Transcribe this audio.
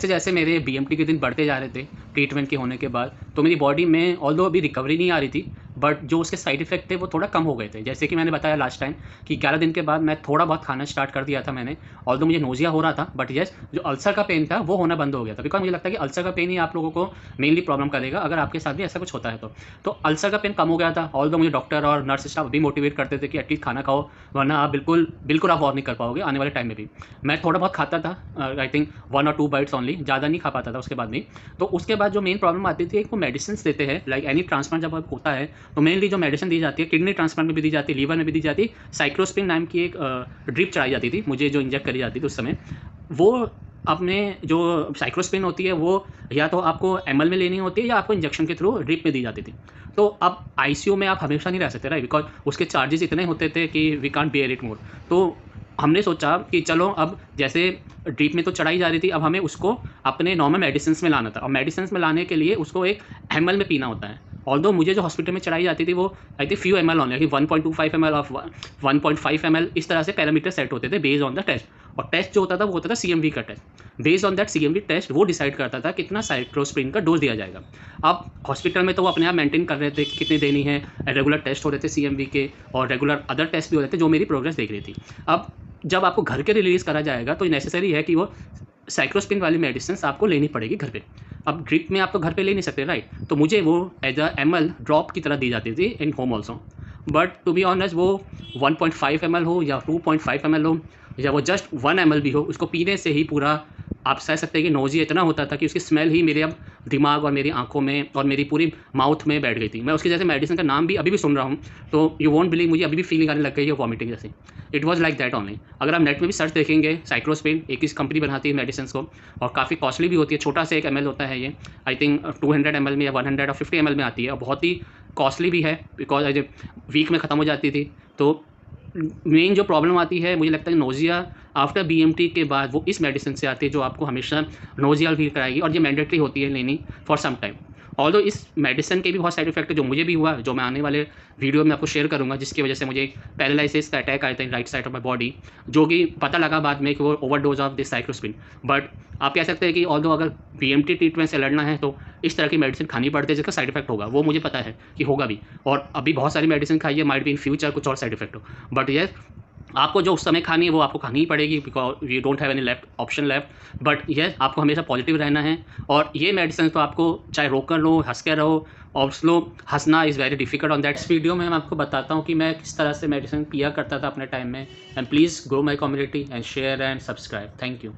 जैसे मेरे बीएमटी के दिन बढ़ते जा रहे थे ट्रीटमेंट के होने के बाद, तो मेरी बॉडी में ऑल्दो अभी रिकवरी नहीं आ रही थी, बट जो उसके साइड इफ़ेक्ट थे वो थोड़ा कम हो गए थे। जैसे कि मैंने बताया लास्ट टाइम कि 11 दिन के बाद मैं थोड़ा बहुत खाना स्टार्ट कर दिया था मैंने, ऑल्दो मुझे नोज़िया हो रहा था, बट येस जो अल्सर का पेन था वो होना बंद हो गया था। बिकॉज़ मुझे लगता है कि अल्सर का पेन ही आप लोगों को मेनली प्रॉब्लम करेगा अगर आपके साथ भी ऐसा कुछ होता है तो। तो अल्सर का पेन कम हो गया था, ऑल्दो मुझे डॉक्टर और नर्स स्टाफ भी मोटिवेट करते थे कि एटलीस्ट खाना खाओ, वरना आप बिल्कुल आप और नहीं कर पाओगे आने वाले टाइम में भी। मैं थोड़ा बहुत खाता था, आई थिंक 1 और 2 बाइट्स ओनली, ज़्यादा नहीं खा पाता था उसके बाद नहीं। तो उसके बाद जो मेन प्रॉब्लम आती थी, एक वो मेडिसिन्स देते हैं, लाइक एनी ट्रांसप्लांट जब अब होता है तो मेनली जो मेडिसिन दी जाती है, किडनी ट्रांसप्लांट में भी दी जाती है, लीवर में भी दी जाती है, साइक्लोस्पिन नाम की एक ड्रिप चढ़ाई जाती थी मुझे, जो इंजेक्ट करी जाती थी उस समय। वो आपने जो साइक्लोस्पिन होती है वो या तो आपको एमएल में लेनी होती है या आपको इंजेक्शन के थ्रू ड्रिप में दी जाती थी। तो अब आईसीयू में आप हमेशा नहीं रह सकते, राइट, बिकॉज उसके चार्जेस इतने होते थे कि we can't bear it more. तो हमने सोचा कि चलो अब जैसे ड्रिप में तो चढ़ाई जा रही थी, अब हमें उसको अपने नॉर्मल मेडिसिन्स में लाना था, और मेडिसिन्स में लाने के लिए उसको एक एमएल में पीना होता है। ऑल्दो मुझे जो हॉस्पिटल में चढ़ाई जाती थी वो I think few ML only, 1.25 ML of 1.5 ML, इस तरह से पैरामीटर सेट होते थे बेस्ड ऑन द टेस्ट। और टेस्ट जो होता था वो होता था सीएमवी का test. Based on that CMV test वो डिसाइड करता था कितना साइक्लोस्पिन का डोज दिया जाएगा। अब हॉस्पिटल में तो वो अपने आप मेंटेन कर रहे थे कि कितनी देनी है, रेगुलर टेस्ट हो रहे थे सीएमवी के, और रेगुलर अदर टेस्ट भी हो रहे थे जो मेरी प्रोग्रेस देख रही थी। अब जब आपको घर के रिलीज़ करा जाएगा तो नेसेसरी है कि वो साइक्लोस्पिन वाली मेडिसिन आपको लेनी पड़ेगी घर पे। अब ड्रिप में आप तो घर पे ले नहीं सकते, राइट, तो मुझे वो एज अ एमएल ड्रॉप की तरह दी जाती थी in home also. But to be honest वो 1.5 एमएल हो या 2.5 एमएल हो या वो जस्ट 1 एमएल भी हो, उसको पीने से ही पूरा आप कह सकते हैं कि नोज़िया इतना होता था कि उसकी स्मेल ही मेरे अब दिमाग और मेरी आँखों में और मेरी पूरी माउथ में बैठ गई थी। मैं उसकी जैसे मेडिसिन का नाम भी अभी भी सुन रहा हूँ तो यू वोंट बिलीव, मुझे अभी भी फीलिंग आने लग गई है वॉमिटिंग जैसे। It was like that only. अगर आप नेट में भी सर्च देखेंगे, साइक्लोस्पिन एक ही कंपनी बनाती है मेडिसिन को, और काफ़ी कॉस्टली भी होती है। छोटा सा 1 एमएल होता है ये, आई थिंक 200 एमएल में या 150 एमएल में आती है, और बहुत ही कॉस्टली भी है बिकॉज वीक में ख़त्म हो जाती थी। तो मेन जो प्रॉब्लम आती है मुझे लगता है नोज़िया आफ्टर बीएमटी के बाद वो इस मेडिसिन से आती है जो आपको हमेशा नोज़िया फील कराएगी, और ये मैंडेटरी होती है लेनी फॉर सम टाइम। ऑल्दो इस मेडिसिन के भी बहुत साइड इफेक्ट है जो मुझे भी हुआ, जो मैं आने वाले वीडियो में आपको शेयर करूंगा, जिसकी वजह से मुझे एक पैरालिसिस का अटैक आया था right side of my body, जो कि पता लगा बाद में कि वो ओवरडोज ऑफ दिस साइक्लोस्पिन। बट आप कह सकते हैं कि ऑल्दो अगर बीएमटी ट्रीटमेंट से लड़ना है तो इस तरह की मेडिसिन खानी पड़ती है जिसका साइड इफेक्ट होगा, वो मुझे पता है कि होगा भी, और अभी बहुत सारी मेडिसिन खाइए, माइट बी इन फ्यूचर कुछ और साइड इफेक्ट हो, बट ये आपको जो उस समय खानी है वो आपको खानी ही पड़ेगी because you don't have any option left. But ये आपको हमेशा पॉजिटिव रहना है, और ये मेडिसिन तो आपको चाहे रोक कर लो, हंस के रहो, और स्लो हंसना is very difficult on that. इस वीडियो में मैं आपको बताता हूँ कि मैं किस तरह से मेडिसिन पिया करता था अपने टाइम में। And please grow my community and share and subscribe. Thank you.